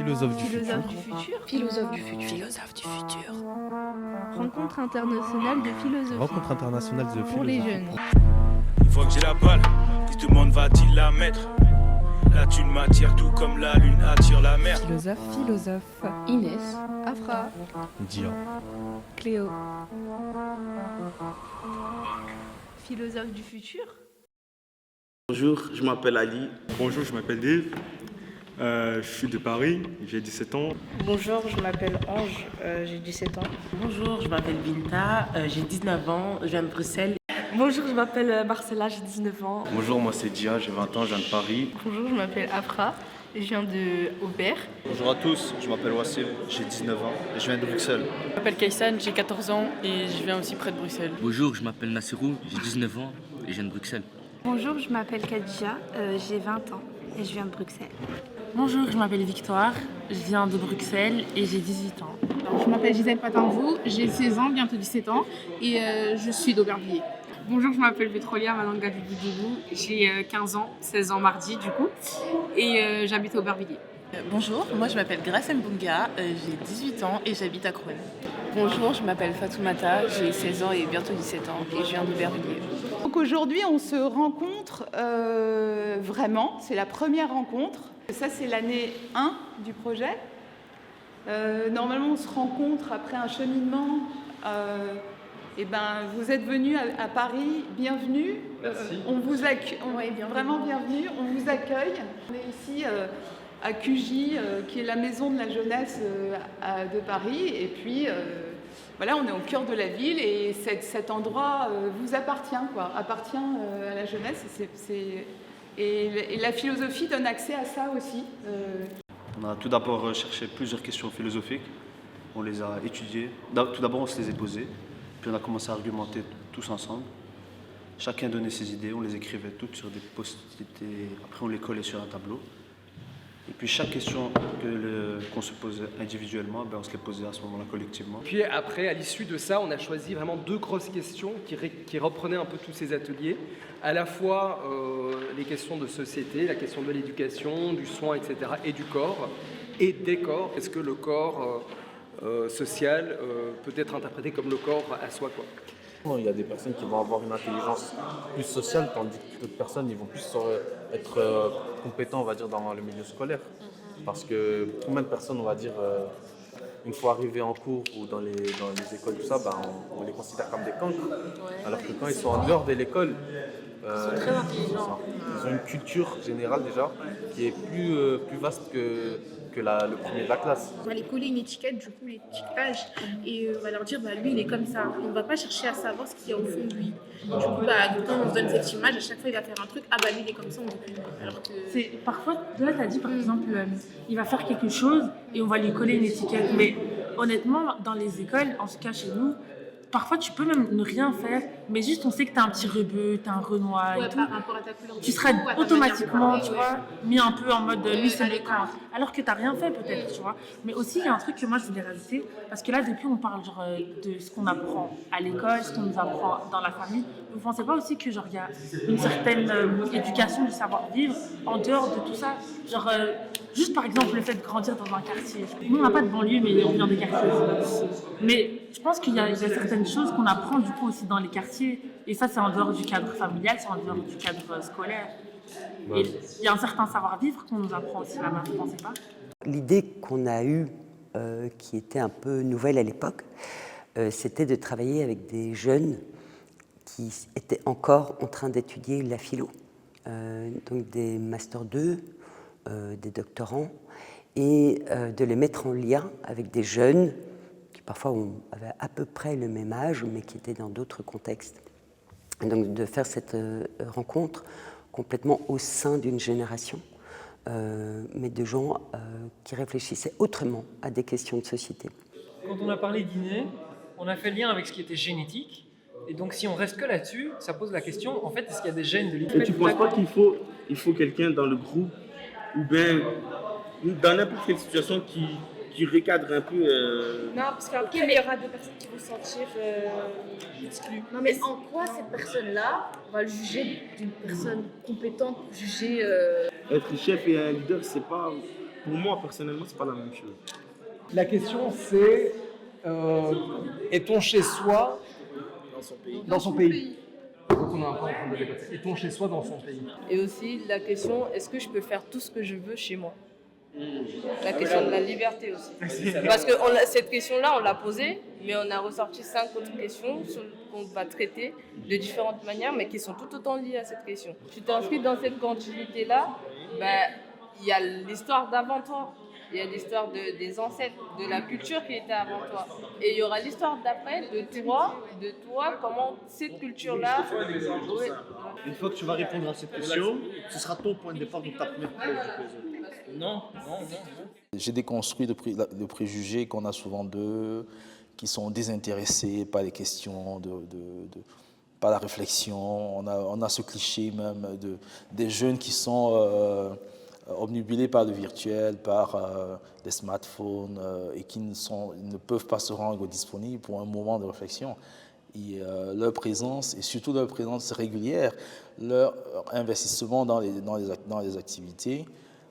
Philosophe du futur. Philosophe du futur. Philosophe du futur. Philosophe du futur. Rencontre internationale de philosophie. Rencontre internationale de Pour les philosophie. jeunes. Une fois que j'ai la balle, qui se demande va-t-il la mettre? La thune m'attire tout comme la lune attire la mer. Philosophe. Inès. Afra. Dia. Cléo. Philosophe du futur. Bonjour, je m'appelle Ali. Bonjour, je m'appelle Dave. Je suis de Paris, j'ai 17 ans. Bonjour, je m'appelle Ange, j'ai 17 ans. Bonjour, je m'appelle Binta, j'ai 19 ans, je viens de Bruxelles. Bonjour, je m'appelle Marcella, j'ai 19 ans. Bonjour, moi c'est Dia, j'ai 20 ans, je viens de Paris. Bonjour, je m'appelle Afra, je viens de Aubert. Bonjour à tous, je m'appelle Wassim, j'ai 19 ans et je viens de Bruxelles. Je m'appelle Kaysan, j'ai 14 ans et je viens aussi près de Bruxelles. Bonjour, je m'appelle Nassirou, j'ai 19 ans et je viens de Bruxelles. Bonjour, je m'appelle Khadija, j'ai 20 ans et je viens de Bruxelles. Bonjour, je m'appelle Victoire, je viens de Bruxelles et j'ai 18 ans. Je m'appelle Gisèle Patanvou, j'ai 16 ans, bientôt 17 ans et je suis d'Aubervilliers. Bonjour, je m'appelle Pétrolière Malanga Duboudou, j'ai 15 ans, 16 ans mardi du coup, et j'habite à Aubervilliers. Bonjour, moi je m'appelle Grace Mbunga, j'ai 18 ans et j'habite à Crouenne. Bonjour, je m'appelle Fatoumata, j'ai 16 ans et bientôt 17 ans et je viens d'Aubervilliers. Donc aujourd'hui on se rencontre vraiment, c'est la première rencontre. Ça c'est l'année 1 du projet. Normalement on se rencontre après un cheminement. Vous êtes venus à Paris, bienvenue. On vous accueille, vraiment bienvenue, on vous accueille. On est ici à QJ, qui est la maison de la jeunesse de Paris. Et puis, voilà, on est au cœur de la ville et cet endroit vous appartient, appartient à la jeunesse. Et la philosophie donne accès à ça aussi. On a tout d'abord cherché plusieurs questions philosophiques. On les a étudiées. Tout d'abord, on se les a posées. Puis on a commencé à argumenter tous ensemble. Chacun donnait ses idées, on les écrivait toutes sur des post-it et après on les collait sur un tableau. Et puis chaque question qu'on se posait individuellement, on se les posait à ce moment-là collectivement. Puis après, à l'issue de ça, on a choisi vraiment deux grosses questions qui reprenaient un peu tous ces ateliers. À la fois les questions de société, la question de l'éducation, du soin, etc. et du corps, et des corps. Est-ce que le corps social peut être interprété comme le corps à soi, quoi. Il y a des personnes qui vont avoir une intelligence plus sociale, tandis que d'autres personnes ils vont plus être compétents, on va dire, dans le milieu scolaire. Parce que combien de personnes, on va dire, une fois arrivés en cours ou dans les écoles, tout ça, on les considère comme des cancres. Alors que quand ils sont en dehors de l'école, ils sont très intelligents. Ils ont une culture générale déjà qui est plus vaste que le premier de la classe. On va les coller une étiquette, du coup l'étiquetage, et on va leur dire lui il est comme ça. On ne va pas chercher à savoir ce qu'il y a au fond de lui. Du coup, quand on se donne cette image, à chaque fois il va faire un truc, lui il est comme ça, on dit plus. Alors que... Parfois, là tu as dit par exemple, il va faire quelque chose et on va lui coller une étiquette. Mais honnêtement, dans les écoles, en tout cas chez nous, parfois, tu peux même ne rien faire, mais juste on sait que tu as un petit rebeu, tu as un renoir et tout. Par rapport à ta couleur tu seras automatiquement, tu vois, mis un peu en mode lui c'est le camp. Alors que tu n'as rien fait peut-être, tu vois. Mais aussi, il y a un truc que moi je voulais rajouter, parce que là, depuis, on parle genre, de ce qu'on apprend à l'école, ce qu'on nous apprend dans la famille. Vous ne pensez pas aussi que genre il y a une certaine éducation du savoir-vivre en dehors de tout ça? Genre, juste par exemple, le fait de grandir dans un quartier. Nous, on n'a pas de banlieue, mais on vient des quartiers. Mais je pense qu'il y a certaines choses qu'on apprend du coup aussi dans les quartiers. Et ça, c'est en dehors du cadre familial, c'est en dehors du cadre scolaire. Et il y a un certain savoir-vivre qu'on nous apprend aussi là-bas, vous ne pensez pas? L'idée qu'on a eue, qui était un peu nouvelle à l'époque, c'était de travailler avec des jeunes qui étaient encore en train d'étudier la philo. Donc des Master 2, des doctorants, et de les mettre en lien avec des jeunes qui parfois avaient à peu près le même âge, mais qui étaient dans d'autres contextes. Et donc de faire cette rencontre complètement au sein d'une génération, mais de gens qui réfléchissaient autrement à des questions de société. Quand on a parlé d'inné, on a fait le lien avec ce qui était génétique. Et donc, si on reste que là-dessus, ça pose la question, en fait, est-ce qu'il y a des gènes de Et tu ne penses pas qu'il faut quelqu'un dans le groupe, ou bien dans n'importe quelle situation qui recadre un peu... Non, parce qu'après, il y aura des personnes qui vont se sentir exclues. Non, mais en quoi cette personne-là va le juger d'une personne compétente pour juger... Être chef et un leader, c'est pas Pour moi, personnellement, c'est pas la même chose. La question, c'est est-on chez soi dans son pays. Donc on est un peu en train de débattre. Est-on chez soi dans son pays? Et aussi la question, est-ce que je peux faire tout ce que je veux chez moi? La question de la liberté aussi. Parce que cette question-là, on l'a posée, mais on a ressorti 5 autres questions qu'on va traiter de différentes manières, mais qui sont tout autant liées à cette question. Tu t'inscris dans cette continuité-là, il y a l'histoire d'avant toi, il y a l'histoire des ancêtres, de la culture qui était avant toi. Et il y aura l'histoire d'après, de toi, comment cette culture-là... Une fois que tu vas répondre à cette question, ce sera ton point de départ de ta première thèse. Non. J'ai déconstruit le préjugé qu'on a souvent d'eux, qui sont désintéressés par les questions, par la réflexion. On a ce cliché même des jeunes qui sont obnubilés par le virtuel, par les smartphones et qui ne peuvent pas se rendre disponibles pour un moment de réflexion. Et leur présence, et surtout leur présence régulière, leur investissement dans les activités,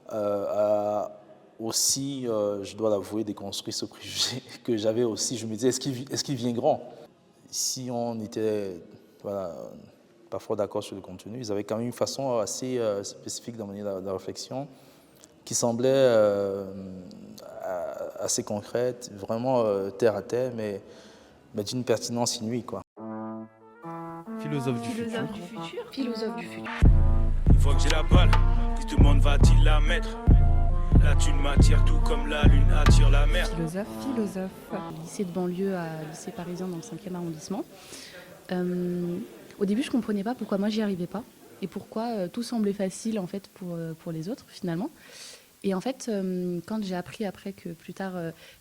a aussi, je dois l'avouer, déconstruit ce préjugé que j'avais aussi. Je me disais, est-ce qu'il vient grand? Si on était parfois d'accord sur le contenu, ils avaient quand même une façon assez spécifique d'amener la réflexion qui semblait assez concrète, vraiment terre à terre, mais d'une pertinence inouïe, quoi. Philosophe du futur. Philosophe du futur. Une fois que j'ai la balle, tout le monde va-t-il la mettre? La thune m'attire tout comme la lune attire la mer. Philosophe. Lycée de banlieue à lycée parisien dans le 5e arrondissement. Au début, je ne comprenais pas pourquoi moi j'y arrivais pas et pourquoi tout semblait facile en fait pour les autres finalement. Et en fait, quand j'ai appris après que plus tard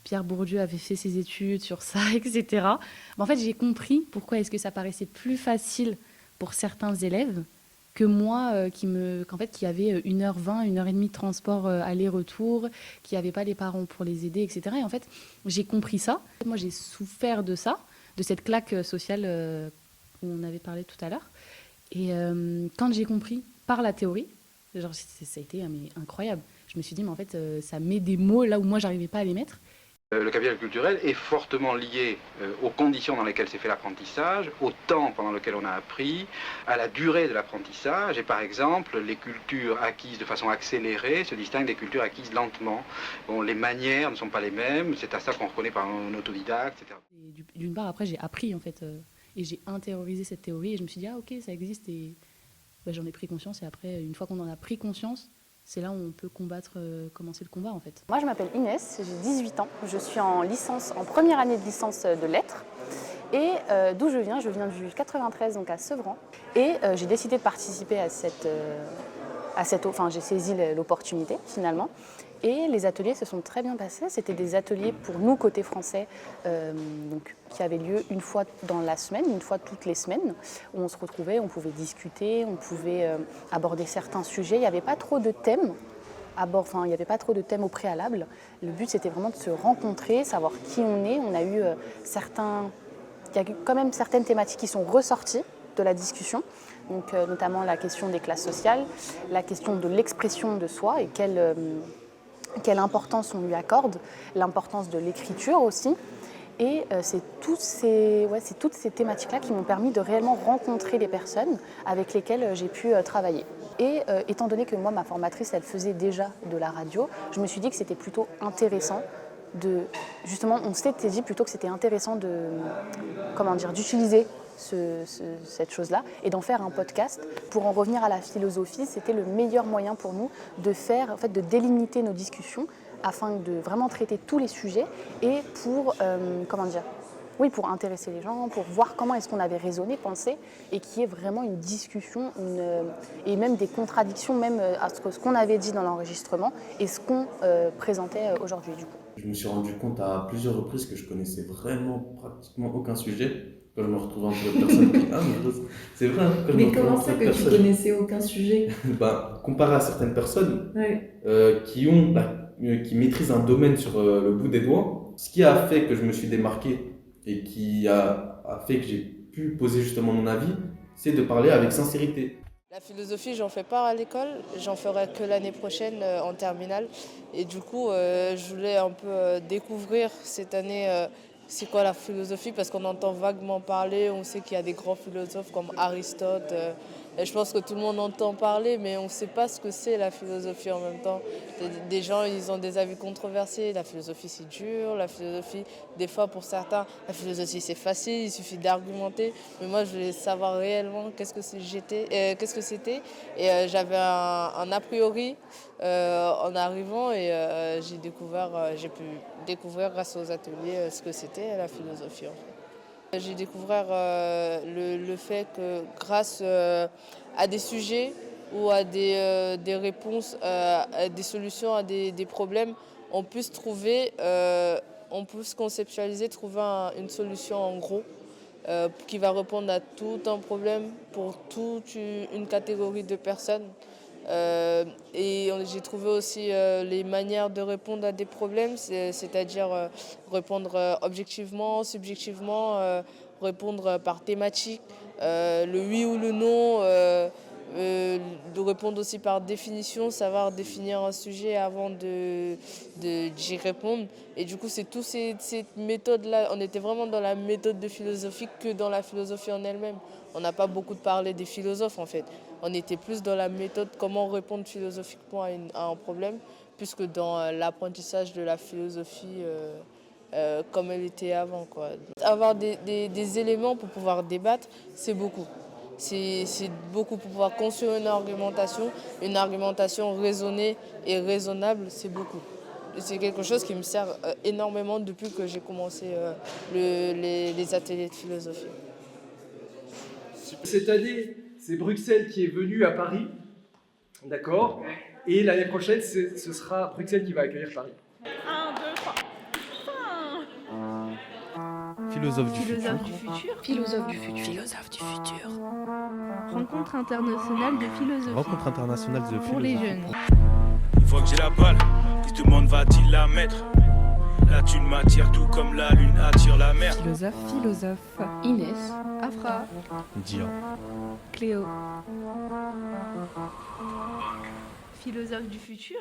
Pierre Bourdieu avait fait ses études sur ça, etc. En fait, j'ai compris pourquoi est-ce que ça paraissait plus facile pour certains élèves que moi, qui avait 1h20, 1h30 de transport aller-retour, qui n'avait pas les parents pour les aider, etc. Et en fait, j'ai compris ça. Moi, j'ai souffert de ça, de cette claque sociale où on avait parlé tout à l'heure. Et quand j'ai compris par la théorie, ça a été incroyable. Je me suis dit, mais en fait, ça met des mots là où moi, j'arrivais pas à les mettre. Le capital culturel est fortement lié aux conditions dans lesquelles s'est fait l'apprentissage, au temps pendant lequel on a appris, à la durée de l'apprentissage. Et par exemple, les cultures acquises de façon accélérée se distinguent des cultures acquises lentement. Bon, les manières ne sont pas les mêmes, c'est à ça qu'on reconnaît par un autodidacte, etc. D'une part, après, j'ai appris, en fait, et j'ai intériorisé cette théorie, et je me suis dit, ah ok, ça existe, et j'en ai pris conscience. Et après, une fois qu'on en a pris conscience, c'est là où on peut commencer le combat en fait. Moi je m'appelle Inès, j'ai 18 ans, je suis en première année de licence de lettres et d'où je viens du 93 donc à Sevran et j'ai décidé de participer j'ai saisi l'opportunité finalement et les ateliers se sont très bien passés. C'était des ateliers pour nous côté français qui avaient lieu une fois dans la semaine, une fois toutes les semaines où on se retrouvait, on pouvait discuter, on pouvait aborder certains sujets. Il n'y avait pas trop de thèmes il n'y avait pas trop de thèmes au préalable. Le but c'était vraiment de se rencontrer, savoir qui on est. On a eu il y a quand même certaines thématiques qui sont ressorties de la discussion. Donc, notamment la question des classes sociales, la question de l'expression de soi et quelle importance on lui accorde, l'importance de l'écriture aussi. Et c'est toutes ces thématiques-là qui m'ont permis de réellement rencontrer les personnes avec lesquelles j'ai pu travailler. Et étant donné que moi, ma formatrice, elle faisait déjà de la radio, je me suis dit que c'était plutôt intéressant justement, on s'était dit plutôt que c'était intéressant d'utiliser cette chose-là et d'en faire un podcast. Pour en revenir à la philosophie, c'était le meilleur moyen pour nous de délimiter nos discussions afin de vraiment traiter tous les sujets et pour intéresser les gens, pour voir comment est-ce qu'on avait raisonné, pensé et qu'il y ait vraiment une discussion et même des contradictions même à ce qu'on avait dit dans l'enregistrement et ce qu'on présentait aujourd'hui du coup. Je me suis rendu compte à plusieurs reprises que je connaissais vraiment pratiquement aucun sujet. Quand je me retrouve entouré de personnes qui... Ah, mais c'est vrai. Mais comment ça que tu connaissais aucun sujet? Comparé à certaines personnes ouais. qui maîtrisent un domaine sur le bout des doigts, ce qui a fait que je me suis démarqué et qui a fait que j'ai pu poser justement mon avis, c'est de parler avec sincérité. La philosophie, j'en fais pas à l'école, j'en ferai que l'année prochaine en terminale. Et du coup, je voulais un peu découvrir cette année c'est quoi la philosophie, parce qu'on entend vaguement parler, on sait qu'il y a des grands philosophes comme Aristote. Et je pense que tout le monde entend parler, mais on ne sait pas ce que c'est la philosophie en même temps. Des gens, ils ont des avis controversés. La philosophie, c'est dur. La philosophie, des fois, pour certains, la philosophie, c'est facile, il suffit d'argumenter. Mais moi, je voulais savoir réellement qu'est-ce que c'était. Et j'avais un a priori en arrivant, et j'ai pu découvrir grâce aux ateliers ce que c'était la philosophie, en fait. J'ai découvert le fait que grâce à des sujets ou à des réponses, à des solutions à des problèmes, on puisse conceptualiser, trouver une solution en gros qui va répondre à tout un problème pour toute une catégorie de personnes. Et j'ai trouvé aussi les manières de répondre à des problèmes, c'est-à-dire répondre objectivement, subjectivement, répondre par thématique, le oui ou le non, de répondre aussi par définition, savoir définir un sujet avant d'y répondre. Et du coup, c'est toutes ces méthodes-là. On était vraiment dans la méthode de philosophie que dans la philosophie en elle-même. On n'a pas beaucoup parlé des philosophes, en fait. On était plus dans la méthode, comment répondre philosophiquement à un problème, plus que dans l'apprentissage de la philosophie comme elle était avant, quoi. Avoir des éléments pour pouvoir débattre, c'est beaucoup. C'est beaucoup pour pouvoir construire une argumentation raisonnée et raisonnable, c'est beaucoup. C'est quelque chose qui me sert énormément depuis que j'ai commencé les ateliers de philosophie. Cette année, c'est Bruxelles qui est venue à Paris, d'accord? Et l'année prochaine, ce sera Bruxelles qui va accueillir Paris. 1, 2, 3. Philosophe du futur. Philosophe du futur. Philosophe du futur. Rencontre internationale de philosophie. Rencontre internationale de philosophie. Pour les jeunes. Une fois que j'ai la balle, qui te demande va-t-il la mettre? La thune m'attire tout comme la lune attire la mer. Philosophe. Inès. Afra. Dian. Cléo. Philosophe du futur.